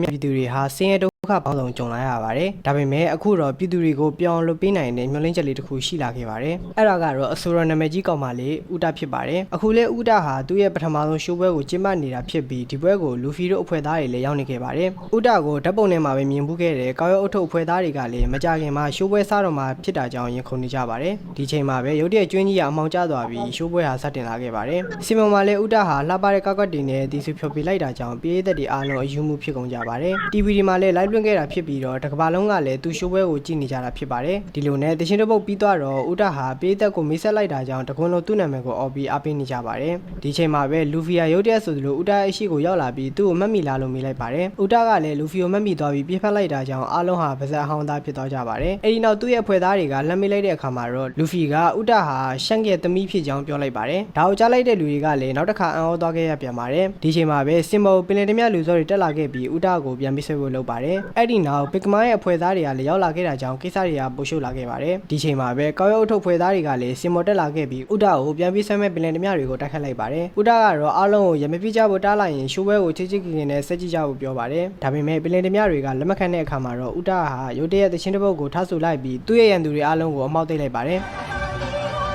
ပြည်သူတွေဟာဆင်းရဲဒုက္ခပေါင်းစုံကြုံလာရပါတယ်။ဒါပေမဲ့အခုတော့ပြည်သူတွေကိုပြောင်းလို့ပေးနိုင်တဲ့မျှော်လင့်ချက်လေးတစ်ခုရှိလာခဲ့ပါတယ်။အဲ့ဒါကတော့အဆိုရနာမည်ကြီးကောင်မလေးဥတာဖြစ်ပါတယ်။အခုလဲဥတာဟာသူ့ရဲ့ပထမဆုံးရှိုးပွဲကိုကျင်းပနေတာဖြစ်ပြီးဒီပွဲကိုလူဖီတို့အဖွဲ့သားတွေလည်းရောက်နေခဲ့ပါတယ်။ဥတာကိုဓာတ်ပုံထဲမှာပဲမြင်မှုခဲ့တဲ့ကောက်ရုပ်အုပ်ထုပ်အဖွဲ့သားတွေကလည်းမကြခင်မှာရှိုးပွဲစားတော့မှဖြစ်တာကြောင့်ရင်ခုန်နေကြပါတယ်။ဒီချိန်မှာပဲရုတ်တရက်ကျွင်းကြီးကအမှောင်ကျသွားပြီးရှိုးပွဲဟာစတင်လာခဲ့ပါတယ်။စီမံမှာလည်းဥတာဟာလှပတဲ့ကောက်ကွက်တွေနဲ့တီဆူဖြော်ပြလိုက်တာကြောင့်ပြည်သက်တွေအားလုံးအယူမှုဖြစ်ကုန်ကြပါတယ်။ TV ဒီမှာလည်း live လွှင့်ခဲ့တာဖြစ်ပြီးတော့တကဘာလုံးကလည်းသူရှိုးပွဲကိုကြည့်နေကြတာဖြစ်ပါတယ်။ဒီလိုနဲ့တရှင်တစ်ပုတ်ပြီးသွားတော့ဥတာဟာပြည်သက်ကိုမေးဆက်လိုက်တာကြောင့်တကွန်းလုံးသူ့နာမည်ကိုအော်ပြီးအားပေးနေကြပါတယ်။ဒီချိန်မှာပဲလူဖီယာရုတ်တရက်ဆိုသလိုဥတာရဲ့အရှိကိုရောက်လာပြီးသူ့ကိုမှတ်မိလားလို့မေးလိုက်ပါတယ်။ဥတာကလည်းလူဖီကိုမှတ်မိသွားပြီးပြစ်ဖက်လိုက်တာကြောင့်အားလုံးဟာပါဇက်အဟောင်းသားဖြစ်သွားကြပါတယ်။အဲဒီနောက်သူ့ရဲ့အဖွဲ့သားတွေကလှမ်းမေးလိုက်တဲ့အခါမှာတော့လူဖီကဥတာဟာရှန့်ရဲ့သမီးဖြစ်ကြောင်းပြောလိုက်ပါတယ်။ဒါကိုကြားလိုက်တဲ့လူတွေကလည်းနောက်တစ်ခါအံ့ဩသွားခဲ့ရပြန်ပါတယ်။ဒီချိန်မှာပဲစင်မောပင်လယ်ဓမြလူစောတွေတက်လာခဲ့ပြီးဥတာကိုပြန်ပြီးဆွဲဖို့လုပ်ပါတယ်။အဲ့ဒီနောက်ပစ်ကမားရဲ့အဖွဲ့သားတွေကလည်းရောက်လာခဲ့တာကြောင့်ကိစ္စတွေကပိုရှုပ်လာခဲ့ပါတယ်။ဒီချိန်မှာပဲကောက်ရုပ်အုပ်ထုပ်ဖွဲ့သားတွေကလည်းစင်မောတက်လာခဲ့ပြီးဥတာကိုပြန်ပြီးဆွဲမဲ့ပင်လယ်ဓမြတွေကိုတိုက်ခတ်လိုက်ပါတယ်။ဥတာကတော့အားလုံးကိုရမပြစ်ကြဖို့တားလိုက်ရင်ရှိုးပွဲကိုချစ်ချစ်ခင်ခင်နဲ့ဆက်ကြည့်ကြဖို့ပြောပါတယ်။ဒါပေမဲ့ပင်လယ်ဓမြတွေကလက်မခံတဲ့အခါမှာတော့ဥတာဟာရုတ်တရက်သချင်းတစ်ပုတ်ကိုထားဆိုလိုက်ပြီးသူ့ရဲ့ရန်သူတွေအားလုံးကိုအမှောက်သိမ်းလိုက်ပါတယ်။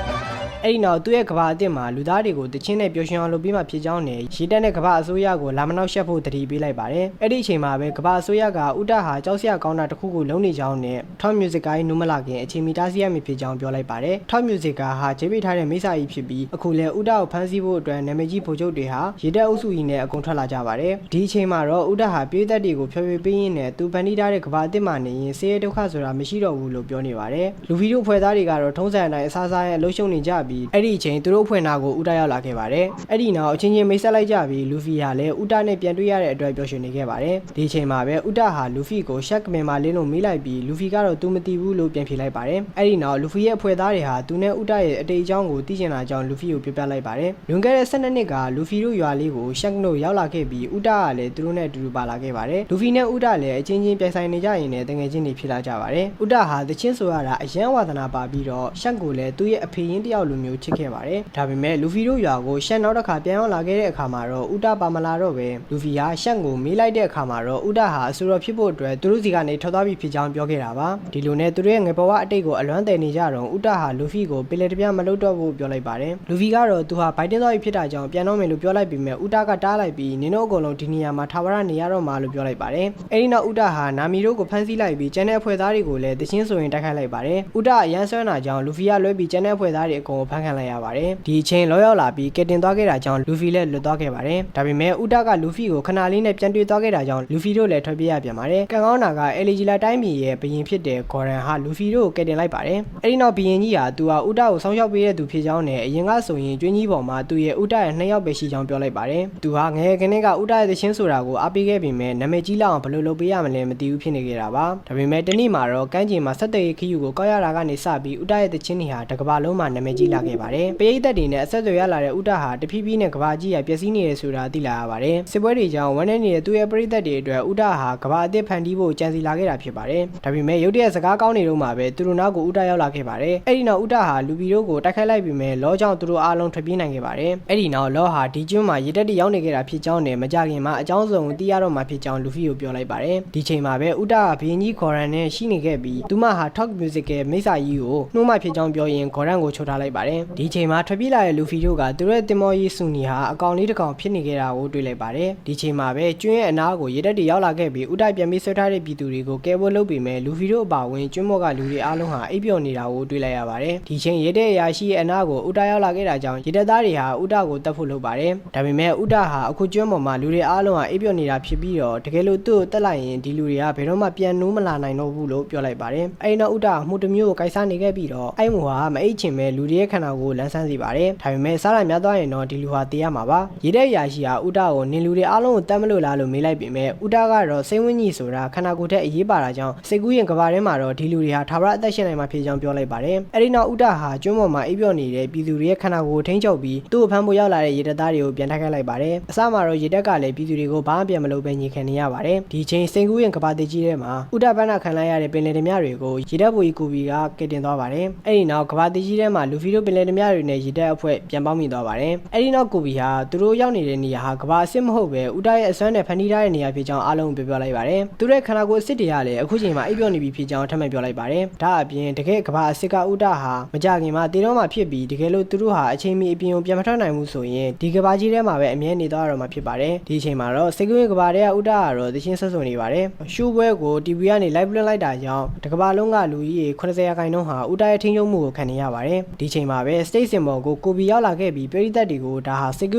အဲ့ဒီနောက်သူ့ရဲ့ကဘာအစ်စ်မှာလူသားတွေကိုတချင်းနဲ့ပျော်ရွှင်အောင်လုပ်ပြီးမှဖြစ်ကြောင်းနဲ့ရေတက်တဲ့ကဘာအစိုးရကိုလာမနောက်ရှက်ဖို့တတိပေးလိုက်ပါတယ်။အဲ့ဒီအချိန်မှာပဲကဘာအစိုးရကဥတာဟာကြောက်စရာကောင်းတာတစ်ခုကိုလုံးနေကြောင်းနဲ့ Top Music ကိုင်းနူးမလာခင်အချိန်မီတားဆီးရမည်ဖြစ်ကြောင်းပြောလိုက်ပါတယ်။ Top Music ကဟာဂျေးပိတ်ထားတဲ့မိစ္ဆာကြီးဖြစ်ပြီးအခုလဲဥတာကိုဖမ်းဆီးဖို့အတွက်နာမည်ကြီးဗိုလ်ချုပ်တွေဟာရေတက်အုပ်စုကြီးနဲ့အကုန်ထွက်လာကြပါတယ်။ဒီအချိန်မှာတော့ဥတာဟာပြည်သက်တွေကိုဖျော်ဖြေပေးရင်းနဲ့သူဖန်တီးထားတဲ့ကဘာအစ်စ်မှာနေရင်ဆေးရဲဒုက္ခဆိုတာမရှိတော့ဘူးလို့ပြောနေပါတယ်။လူဗီတို့ဖွဲ့သားတွေကတော့ထုံးစံအတိုင်းအစားစားရဲ့အလုံးရှုံနေကြပြီးအဲ့ဒီအချိန်သူတို့ဖွင့်တာကိုဥတာရောက်လာခဲ့ပါတယ်။အဲ့ဒီနောက်အချင်းချင်းမိတ်ဆက်လိုက်ကြပြီးလူဖီဟာလည်းဥတာနဲ့ပြန်တွေ့ရတဲ့အတွက်ပျော်ရွှင်နေခဲ့ပါတယ်။ဒီအချိန်မှာပဲဥတာဟာလူဖီကိုရှက်ကမင်မာလင်းလို့မေးလိုက်ပြီးလူဖီကတော့သူမသိဘူးလို့ပြန်ဖြေလိုက်ပါတယ်။အဲ့ဒီနောက်လူဖီရဲ့အဖွဲ့သားတွေဟာသူနဲ့ဥတာရဲ့အတိတ်အကြောင်းကိုသိချင်တာကြောင့်လူဖီကိုပြပြလိုက်ပါတယ်။လွန်ခဲ့တဲ့12နှစ်ကလူဖီတို့ရွာလေးကိုရှက်နိုရောက်လာခဲ့ပြီးဥတာကလည်းသူတို့နဲ့အတူတူပါလာခဲ့ပါတယ်။လူဖီနဲ့ဥတာလည်းအချင်းချင်းပြိုင်ဆိုင်နေကြရင်လည်းတငယ်ချင်းတွေဖြစ်လာကြပါတယ်။ဥတာဟာတချင်းဆိုရတာအယံဝါသနာပါပြီးတော့ရှက်ကိုလည်းသူ့ရဲ့အဖေရင်းတယောက်လိုမျိုးချစ်ခဲ့ပါတယ်။ဒါပေမဲ့လူဖီတို့ရွာကိုရှက်နောက်တစ်ခါပြန်ရောက်လာခဲ့တဲ့အခါမှာတော့ဥတာပါမလာတော့ပဲလူဖီဟာရှက်ကိုမေးလိုက်တဲ့အခါမှာတော့ဥတာဟာအဆိုတော်ဖြစ်ဖို့အတွက်သူတို့စီကနေထွက်သွားပြီးဖြစ်ကြောင်းပြောခဲ့တာပါဒီလိုနဲ့သူတို့ရဲ့ငယ်ဘဝအတိတ်ကိုအလွမ်းတည်နေကြတော့ဥတာဟာလူဖီကိုပင်လယ်တပြမလုပ်တော့ဘူးပြောလိုက်ပါတယ်လူဖီကတော့သူဟာဘိုက်တင်သွားပြီးဖြစ်တာကြောင့်ပြန်တော့မယ်လို့ပြောလိုက်ပြီးမြဲဥတာကတားလိုက်ပြီးနင်တို့အကုန်လုံးဒီနေရာမှာထာဝရနေရတော့မှာလို့ပြောလိုက်ပါတယ်အဲဒီနောက်ဥတာဟာနာမီတို့ကိုဖမ်းဆီးလိုက်ပြီးကျန်တဲ့အဖွဲ့သားတွေကိုလည်းတချင်းဆိုရင်တိုက်ခိုက်လိုက်ပါတယ်ဥတာအရန်ဆွမ်းတာကြောင့်လူဖီကလွှဲပြီးကျန်တဲ့အဖွဲ့သားတွေအကုန်ဖမ်းခံလိုက်ရပါတယ်ဒီအချိန်လောရောက်လာပြီးကတင်သွားခဲ့တာကြောင့်လူဖီလည်းလွတ်သွားခဲ့ပါတယ်ဒါပေမဲ့ဥတာကလူဖီကိုခဏလေးနဲ့ပြန်တွေ့သွားခဲ့တာကြောင့်လူဖီတို့လည်းထွက်ပြေးရပြန်ပါတယ်ကံကောင်းတာကအဲလီဂျီလာတိုင်းပြည်ရဲ့ဘရင်ဖြစ်တဲ့ဂေါ်ရန်ဟာလူဖီတို့ကိုကတင်လိုက်ပါတယ်အဲဒီနောက်ဘရင်ကြီးဟာသူဟာဥတာကိုစောင့်ရှောက်ပေးတဲ့သူဖြစ်ကြောင်းနဲ့အရင်ကဆိုရင်ကျွင်းကြီးပေါ်မှာသူရဲ့ဥတာရဲ့2ယောက်ပဲရှိကြောင်းပြောလိုက်ပါတယ်သူဟာငယ်ကလေးကဥတာရဲ့သချင်းဆိုတာကိုအားပေးခဲ့ပေမဲ့နာမည်ကြီးလောက်အောင်ဘယ်လိုလုပ်ပေးရမလဲမသိဘူးဖြစ်နေခဲ့တာပါဒါပေမဲ့တနေ့မှာတော့ကမ်းခြေမှာဆက်သွယ်ရေးခီးယူကိုကောက်ရတာကနေစပြီးဥတာရဲ့သချင်းတွေဟာတကဘာလုံးမှာနာမည်ကြီးလာခဲ့ပါတယ်ပရိသတ်တွေနဲ့အဆက်အသွယ်ရလာတဲ့ဥတာဟာတဖြည်းဖြည်းနဲ့ကဘာကြီးရပျက်စီးနေတယ်ဆိုတာသိလာရပါတယ်စစ်ပွဲတွေကြောင့်ဝမ်းနည်းနေတဲ့သူ့ရဲ့ပရိသတ်တွေအတွက်ဥတာဟာကဘာအသစ်ဖန်တီးဖို့ကြံစီလာခဲ့တာဖြစ်ပါတယ်ဒါပေမဲ့ရုတ်တရက်စကားကောင်းနေတော့မှပဲသူတို့နောက်ကိုဥတာရောက်လာခဲ့ပါတယ်အဲ့ဒီနောက်ဥတာဟာလူပီတို့ကိုတိုက်ခိုက်လိုက်ပြီးမဲ့လောကြောင့်သူတို့အားလုံးထွက်ပြေးနိုင်ခဲ့ပါတယ်အဲ့ဒီနောက်လောဟာဒီကျွန်းမှာရေတက်တရောက်နေခဲ့တာဖြစ်ကြောင်းနဲ့မကြခင်မှာအကြောင်းစုံကိုသိရတော့မှဖြစ်ကြောင်းလူဖီကိုပြောလိုက်ပါတယ်ဒီချိန်မှာပဲဥတာကဘင်းကြီးခေါ်ရန်နဲ့ရှိနေခဲ့ပြီးသူမဟာ Talk Music ရဲ့မိစ္ဆာကြီးကိုနှိုးမှဖြစ်ကြောင်းပြောရင်ခေါ်ရန်ကိုချိုထားလိုက်ပါတယ်ဒီချိန်မှာထွက်ပြေးလာတဲ့လူဖီတို့ကသူတို့ရဲ့တင်မောကြီးစုနီဟာအကောင်လေးတစ်ကောင်ဖြစ်နေခဲ့တာကိုတွေ့လိုက်ပါတယ်ဒီချိန်မှာပဲကျွန်းရဲ့အနားကိုရေတက်တရောက်လာခဲ့ပြီးဥတာပြန်ပြီးဆွဲထားတဲ့ပြည်သူတွေကိုကဲဖို့လုပ်ပြီးမဲ့လူဖီတို့အပါဝင်ကျွန်းမော့ကလူတွေအားလုံးဟာအိပ်ပျော်နေတာကိုတွေ့လိုက်ရပါတယ်ဒီချိန်ရေတက်အရာရှိရဲ့အနားကိုဥတာရောက်လာခဲ့တာကြောင့်ရေတက်သားတွေဟာဥတာကိုတက်ဖို့လုပ်ပါတယ်ဒါပေမဲ့ဥတာဟာအခုကျွန်းပေါ်မှာလူတွေအားလုံးဟာအိပ်ပျော်နေတာဖြစ်ပြီးတော့တကယ်လို့သူ့ကိုတက်လိုက်ရင်ဒီလူတွေကဘယ်တော့မှပြန်နိုးမလာနိုင်တော့ဘူးလို့ပြောလိုက်ပါတယ်အဲဒီနောက်ဥတာမှုတစ်မျိုးကိုကိုက်စားနေခဲ့ပြီးတော့အဲ့မူဟာမအိပ်ချင်ပဲလူတွေရဲ့ခန္ဓာကိုယ်လန်းဆန်းစေပါတယ်ဒါပေမဲ့စားရများသွားရင်တော့ဒီလူဟာတေးရမှာပါရေတက်အရာရှိဟာဥတာကိုနင်လူတွေအားလုံးကိုတတ်မလို့လားလို့မေးလိုက်ပေမဲ့ဥတာကတော့စိတ်ဝင်းကြီးဆိုတာခန္ဓာကိုယ်ထက်အရေးပါတာကြောင့်စိတ်ကူးရင်ကဘာထဲမှာတော့ဒီလူတွေဟာထာဝရအသက်ရှင်နိုင်မှာဖြစ်ကြောင်းပြောလိုက်ပါတယ်အဲဒီနောက်ဥတာဟာကျွန်းပေါ်မှာအိပ်ပျော်နေတဲ့ပြည်သူတွေရဲ့ခန္ဓာကိုယ်ထိန်းချုပ်ပြီးသူ့ကိုဖမ်းဖို့ရောက်လာတဲ့ရေတပ်သားတွေကိုပြန်တိုက်ခိုက်လိုက်ပါတယ်အစမှာတော့ရေတပ်ကလည်းပြည်သူတွေကိုဘာမှပြန်မလုပ်ဘဲညှိခံနေရပါတယ်ဒီချိန်စိတ်ကူးရင်ကဘာတေကြီးထဲမှာဥတာပန်းနာခံလိုက်ရတဲ့ပင်လယ်ဓမြတွေကိုရေတပ်ဘူကြီးကူဘီကကတင်သွားပါတယ်အဲဒီနောက်ကဘာတေကြီးထဲမှာလူဖီတို့ ပင်လယ်ဓမြတွေနဲ့ရေတပ်အဖွဲ့ပြန်ပေါင်းမိသွားပါတယ်အဲ့ဒီနောက်ကိုဘီဟာသူတို့ရောက်နေတဲ့နေရာဟာကဘာအစ်စ်မဟုတ်ပဲဦးတာရဲ့အစွမ်းနဲ့ဖန်တီးထားတဲ့နေရာဖြစ်ကြောင်းအားလုံးပြောလိုက်ပါတယ်သူရဲ့ခန္ဓာကိုယ်အစ်စ်တွေကလည်းအခုချိန်မှာအိပ်ပျော်နေပြီဖြစ်ကြောင်းထပ်မံပြောလိုက်ပါတယ်ဒါအပြင်တကယ်ကဘာအစ်စ်ကဦးတာဟာမကြခင်မှာတေတော့မှဖြစ်ပြီးတကယ်လို့သူတို့ဟာအချိန်မီအပြင်ကိုပြန်မထွက်နိုင်ဘူးဆိုရင်ဒီကဘာကြီးထဲမှာပဲအမြဲနေသွားရတော့မှာဖြစ်ပါတယ်ဒီအချိန်မှာတော့စိတ်ကူးရင်ကဘာတွေကဦးတာကတော့တချင်းဆက်ဆွနေပါတယ်ရှူပွဲကို TV ကနေ live လွှင့်လိုက်တာကြောင့်တကဘာလုံးကလူကြီးရေ80ရာခိုင်နှုန်းဟာဦးတာရဲ့ထိန်းချုပ်မှုကိုခံနေရပါတယ်ဒီချိန်မှာပဲ state symbol ကိုဘီရောက်လာခဲ့ပြီးပြည်သက်တွေကိုဒါဟာစိတ်ကူ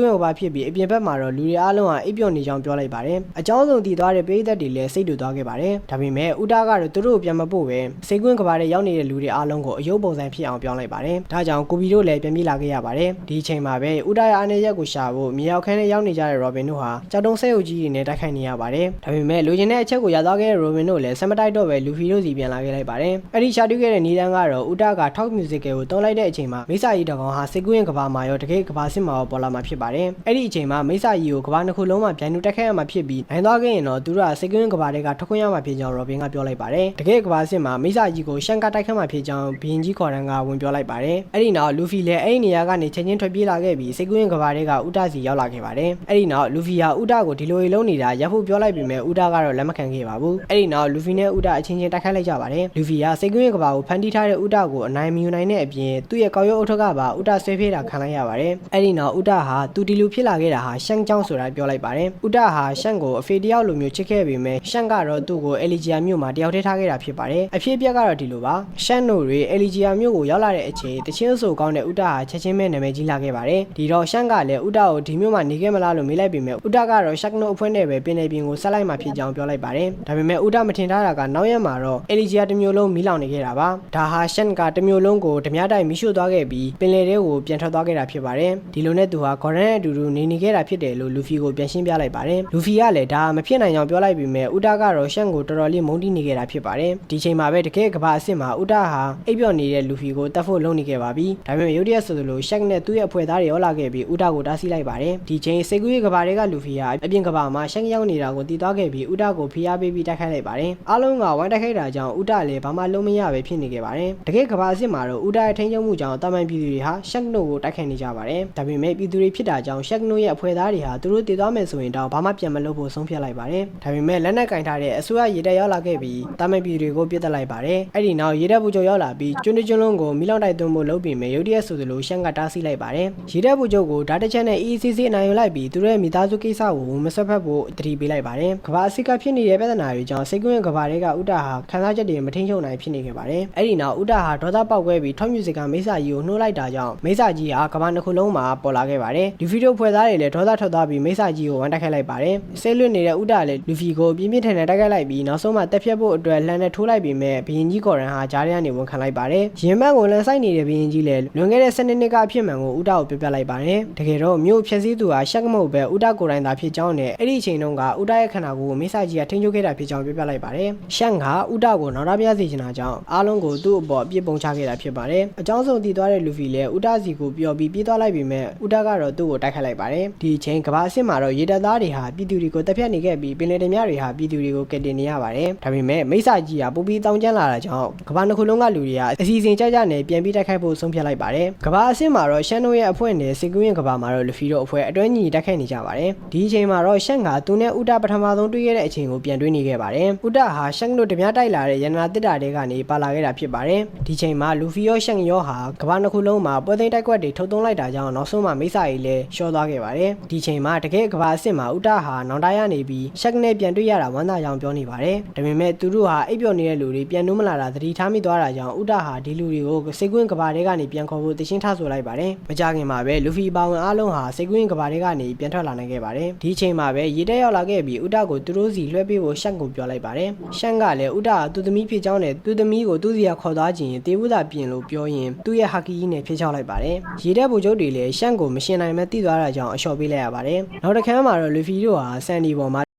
းရင်ကဘာဖြစ်ပြီးအပြင်ဘက်မှာတော့လူတွေအားလုံးဟာအိပ်ပျော်နေကြောင်းပြောလိုက်ပါတယ်အကြောင်းစုံတည်သွားတဲ့ပြည်သက်တွေလည်းစိတ်တူသွားခဲ့ပါတယ်ဒါပေမဲ့ဦးတာကတော့သူတို့ကိုပြန်မပို့ပဲစိတ်ကူးရင်ကဘာတွေရောက်နေတဲ့လူတွေအားလုံးကိုအယုတ်ပုံစံဖြစ်အောင်ပြောလိုက်ပါတယ်ဒါကြောင့်ကိုဘီတို့လည်းပြန်ပြေးလာခဲ့ရပါတယ်ဒီအချိန်မှာပဲဦးတာရဲ့အားနည်းရက်ကိုရှာဖို့မြေရောက်ခန်းနဲ့ရောက်နေကြတဲ့ Robin တို့ဟာကြောက်တုံးဆဲအုပ်ကြီးတွေနဲ့တိုက်ခိုက်နေရပါတယ်ဒါပေမဲ့လူချင်းတဲ့အချက်ကိုရသွားခဲ့တဲ့ Robin တို့လည်းစမတိုက်တော့ပဲလူဖီတို့စီပြန်လာခဲ့လိုက်ပါတယ်အဲ့ဒီရှာတွေ့ခဲ့တဲ့နီးတန်းကတော့ဦးတာက Talk Music ကိုတုံးလိုက်တဲ့အချိန်မှာမိစာကြီးတကောင်ဟာစိတ်ကူးရင်ကဘာမှာရောတကယ်ကဘာစစ်မှာရောပေါ်လာမှာဖြစ်ပါတယ်အဲ့ဒီအချိန်မှာမိစာကြီးကိုကဘာနှစ်ခုလုံးမှာပြန်နှုတ်တက်ခဲ့ရမှာဖြစ်ပြီးနိုင်သွားခဲ့ရင်တော့သူတို့ကစိတ်ကူးရင်ကဘာတွေကထွက်ခွင့်ရမှာဖြစ်ကြောင်း Robin ကပြောလိုက်ပါတယ်တကယ်ကဘာစစ်မှာမိစာကြီးကိုရှန်ကတိုက်ခတ်မှာဖြစ်ကြောင်းဘီရင်ကြီးခေါ်တန်းကဝင်ပြောလိုက်ပါတယ်အဲ့ဒီနောက်လူဖီလည်းအဲ့ဒီနေရာကနေချင်းချင်းထွက်ပြေးလာခဲ့ပြီးစိတ်ကူးရင်ကဘာတွေကဦးတာစီရောက်လာခဲ့ပါတယ်အဲ့ဒီနောက်လူဖီဟာဦးတာကိုဒီလိုလုံးနေတာရပ်ဖို့ပြောလိုက်ပေမဲ့ဦးတာကတော့လက်မခံခဲ့ပါဘူးအဲ့ဒီနောက်လူဖီနဲ့ဦးတာအချင်းချင်းတိုက်ခိုက်လိုက်ကြပါတယ်လူဖီကစိတ်ကူးရင်ကဘာကိုဖန်တီးထားတဲ့ဦးတာကိုအနိုင်မယူနိုင်တဲ့အပြင်သူ့ရဲ့ကောက်ရုပ်အုပ်ထုပ်ကပါဦးတာဆွဲဖေးတာခံလိုက်ရပါတယ်အဲ့ဒီနောက်ဦးတာဟာသူဒီလူဖြစ်လာခဲ့တာဟာရှန်ကျောင်းဆိုတာပြောလိုက်ပါတယ်ဦးတာဟာရှန်ကိုအဖေတယောက်လိုမျိုးချစ်ခဲ့ပေမဲ့ရှန်ကတော့သူ့ကိုအယ်လီဂျီယာမြို့မှာတယောက်တည်းထားခဲ့တာဖြစ်ပါတယ်အဖြစ်အပျက်ကတော့ဒီလိုပါရှန်တို့တွေအယ်လီဂျီယာမြို့ကိုရောက်လာတဲ့အချိန်တချင်းဆိုကောင်းတဲ့ဦးတာဟာချက်ချင်းပဲနာမည်ကြီးလာခဲ့ပါတယ်ဒီတော့ရှန်ကလည်းဦးတာကိုဒီမြို့မှာနေခဲ့မလားလို့မေးလိုက်ပေမဲ့ဦးတာကတော့ရှက်နိုအဖွဲ့နဲ့ပဲပင်လယ်ပြင်ကိုဆက်လိုက်မှဖြစ်ကြောင်းပြောလိုက်ပါတယ်ဒါပေမဲ့ဦးတာမထင်ထားတာကနောက်ရက်မှာတော့အယ်လီဂျီယာတစ်မျိုးလုံးမီးလောင်နေခဲ့တာပါဒါဟာရှန်ကတစ်မျိုးလုံးကိုဓမြတိုက်မီးရှို့သွားခဲ့ပြီးပင်လယ်ထဲကိုပြန်ထွက်သွားခဲ့တာဖြစ်ပါတယ်ဒီလိုနဲ့သူဟာဂေါ်ရန်နဲ့အတူတူနေခဲ့တာဖြစ်တယ်လို့လူဖီကိုပြန်ရှင်းပြလိုက်ပါတယ်လူဖီကလည်းဒါမဖြစ်နိုင်ကြောင်းပြောလိုက်ပေမဲ့ဦးတာကတော့ရှန်ကိုတော်တော်လေးမုန်းတီးနေခဲ့တာဖြစ်ပါတယ်ဒီချိန်မှာပဲတကယ်ကဘာအစ်စ်မှာဦးတာဟာအိပ်ပျော်နေတဲ့လူဖီကိုတတ်ဖို့လုပ်နေခဲ့ပါပြီဒါပေမဲ့ရုတ်တရက်ဆိုသလိုရှက်နဲ့သူ့ရဲ့အဖွဲ့သားတွေရောက်လာခဲ့ပြီးဦးတာကိုတားဆီးလိုက်ပါတယ်ဒီချိန်စိတ်ကူးရေးကဘာတွေကလူဖီဟာအပြင်ကဘာမှာရှက်ရောက်နေတာကိုတည်သွားခဲ့ပြီးဦးတာကိုဖိအားပေးပြီးတိုက်ခိုက်လိုက်ပါတယ်အားလုံးကဝိုင်းတိုက်ခိုက်တာကြောင့်ဦးတာလည်းဘာမှလုံးမရပဲဖြစ်နေခဲ့ပါတယ်တကယ်ကဘာအစ်စ်မှာတော့ဦးတာရဲ့ထိန်းချုပ်မှုကြောင့်တာမန်ပြည်သူတွေဟာရှက်နိုကိုတိုက်ခိုက်နေကြပါတယ်ဒါပေမဲ့ပြည်သူတွေဖြစ်တာကြောင့်ရှက်နိုရဲ့အဖွဲ့သားတွေဟာသူတို့တည်သွားမယ်ဆိုရင်တော့ဘာမှပြန်မလုပ်ဖို့ဆုံးဖြတ်လိုက်ပါတယ်ဒါပေမဲ့လက်နက်ကင်ထားတဲ့အစိုးရရေတပ်ရောက်လာခဲ့ပြီးတာမန်ပြည်သူတွေကိုပြစ်တက်လိုက်ပါတယ်အဲ့ဒီနောက်ရေတပ်ဗိုလ်ချုပ်ရောက်လာပြီးကျွန်းကျွန်းလုံးကိုမီးလောင်တိုက်သွင်းဖို့လုပ်ပြီးမယ်ရုတ်တရက်ဆိုသလိုရှန်ကတားဆီးလိုက်ပါတယ်ရေတပ်ဗိုလ်ချုပ်ကိုဓာတ်တစ်ချက်နဲ့ ECC အနိုင်ယူလိုက်ပြီးသူတို့ရဲ့မိသားစုကိစ္စကိုမဆွတ်ဖက်ဖို့တတိပေးလိုက်ပါတယ်ကဘာအစ်ကဖြစ်နေတဲ့ပြဿနာတွေကြောင့်စိတ်ကူးရင်ကဘာတွေကဦးတာဟာခန်းစားချက်တွေမထိန်ချုပ်နိုင်ဖြစ်နေခဲ့ပါတယ်အဲ့ဒီနောက်ဦးတာဟာဒေါသပေါက်ကွဲပြီးTalk Musicကမိစ္ဆာကြီးကိုနှိုးလိုက်တာကြောင့်မိစ္ဆာကြီးဟာကဘာနှစ်ခုလုံးမှာပေါ်လာခဲ့ပါတယ်လူဖီတို့ဖွဲ့သားတွေလည်းဒေါသထွက်သွားပြီးမိစ္ဆာကြီးကိုဝမ်းတိုက်ခိုက်လိုက်ပါတယ်ဆေးလွတ်နေတဲ့ဦးတာလည်းလူဖီကိုပြင်းပြင်းထန်ထန်တိုက်ခိုက်လိုက်ပြီးနောက်ဆုံးမှတက်ဖြတ်ဖို့အတွက်လှမ်းနဲ့ထိုးလိုက်ပြီးမဲ့ဘရင်ကြီးကော်ရန်ဟာဂျားရန်နေဝန်ခံလိုက်ပါတယ်ရင်မန်းကိုလန်ဆိုင်နေတဲ့ဘရင်ကြီးလည်းလွန်ခဲ့တဲ့7နှစ်ကအဖြစ်မှန်ကိုဦးတာကိုပြပြလိုက်ပါတယ်တကယ်တော့မြို့ဖြည့်စည်းသူဟာရှက်ကမဟုတ်ပဲဦးတာကိုယ်တိုင်သာဖြစ်ကြောင်းနဲ့အဲ့ဒီအချိန်တုန်းကဦးတာရဲ့ခန္ဓာကိုယ်ကိုမိစ္ဆာကြီးကထိန်းချုပ်ခဲ့တာဖြစ်ကြောင်းပြပြလိုက်ပါတယ်ရှန်ကဦးတာကိုနောက်တာပြစေချင်တာကြောင့်အားလုံးကိုသူ့အပေါ်အပြစ်ပုံချခဲ့တာဖြစ်ပါတယ်အကြောင်းဆုံးတည်သွားတဲ့လူဖီလည်းဦးတာစီကိုပျော်ပြီးပြေးသွားလိုက်ပြီးမဲ့ဦးတာကတော့သူ့ကိုတိုက်ခိုက်လိုက်ပါတယ်ဒီအချိန်ကဘာအစ်စ်မှာတော့ရေတပ်သားတွေဟာပြည်သူတွေကိုတပ်ဖြတ်နေခဲ့ပြီးပင်လယ်ဓမြတွေဟာပြည်သူတွေကိုကယ်တင်နေရပါတယ်ဒါပေမဲ့မိစ္ဆာကြီးကပူပြီးတောင်းကျမ်းလာတာကြောင့်ကဘာနှစ်ခုလုံးကလူတွေကအစီအစဉ်ကြကြနဲ့ပြန်ပြီးတိုက်ခိုက်ဖို့ဆုံးဖြတ်လိုက်ပါတယ်ကဘာအစ်စ်မှာတော့ရှန်တို့ရဲ့အဖွဲ့နဲ့စစ်ကူးရင်ကဘာမှာတော့လူဖီတို့အဖွဲ့အတွဲညီတိုက်ခိုက်နေကြပါတယ်ဒီအချိန်မှာတော့ရှန်ကသူနဲ့ဦးတာပထမဆုံးတွေ့ခဲ့တဲ့အချိန်ကိုပြန်တွေ့နေခဲ့ပါတယ်ဦးတာဟာရှန်တို့ဓမြတိုက်လာတဲ့ရန်နာတစ်တာတွေကနေပါလာခဲ့တာဖြစ်ပါတယ်ဒီချိန်မှာလူဖီရောရှန်ရောဟာကဘာနှစ်ခုလုံးမှာပွဲသိမ်းတိုက်ကွက်တွေထုတ်သုံးလိုက်တာကြောင့်နောက်ဆုံးမှာမိစ္ဆာကြီးလည်းရှော့သွားခဲ့ပါတယ်ဒီချိန်မှာတကယ်ကဘာအစ်စ်မှာဦးတာဟာနောင်တရနေပြီးရှက်နဲ့ပြန်တွေ့ရတာဝမ်းသာကြောင်ပြောနေပါတယ်ဒါပေမဲ့သူတို့ဟာအိပ်ပျော်နေတဲ့လူတွေပြန်နှုံးမလာတာသတိထားမိသွားတာကြောင့်ဦးတာဟာဒီလူတွေကိုစိတ်ကွင်းကဘာတွေကနေပြန်ခေါ်ဖို့တရှင်းထားဆိုလိုက်ပါတယ်မကြခင်မှာပဲလူဖီပါဝင်အားလုံးဟာစိတ်ကွင်းကဘာတွေကနေပြန်ထွက်လာနိုင်ခဲ့ပါတယ်ဒီချိန်မှာပဲရေတက်ရောက်လာခဲ့ပြီးဦးတာကိုသူတို့စီလွှဲပေးဖို့ရှက်ကိုပြောလိုက်ပါတယ်ရှက်ကလည်းဦးတာဟာသူ့သမီးဖြစ်ကြောင်းနဲ့သူ့သမီးကိုသူ့စီကခေါ်သွားခြင်းတေဝုဒပြင်လို့ပြောရင်သူ့ရဲ့ဟာကီကြီးနဲ့ဖြစ်ချောက်လိုက်ပါတယ်ရေတက်ဗိုလ်ချုပ်တွေလည်းရှက်ကိုမရှင်နိုင်မဲ့တိသွားတာကြောင့်အလျှော့ပေးလိုက်ရပါတယ်နောက်တစ်ခါမှာတော့လူဖီတို့ဟာဆန်ဒီပေါ်မှာ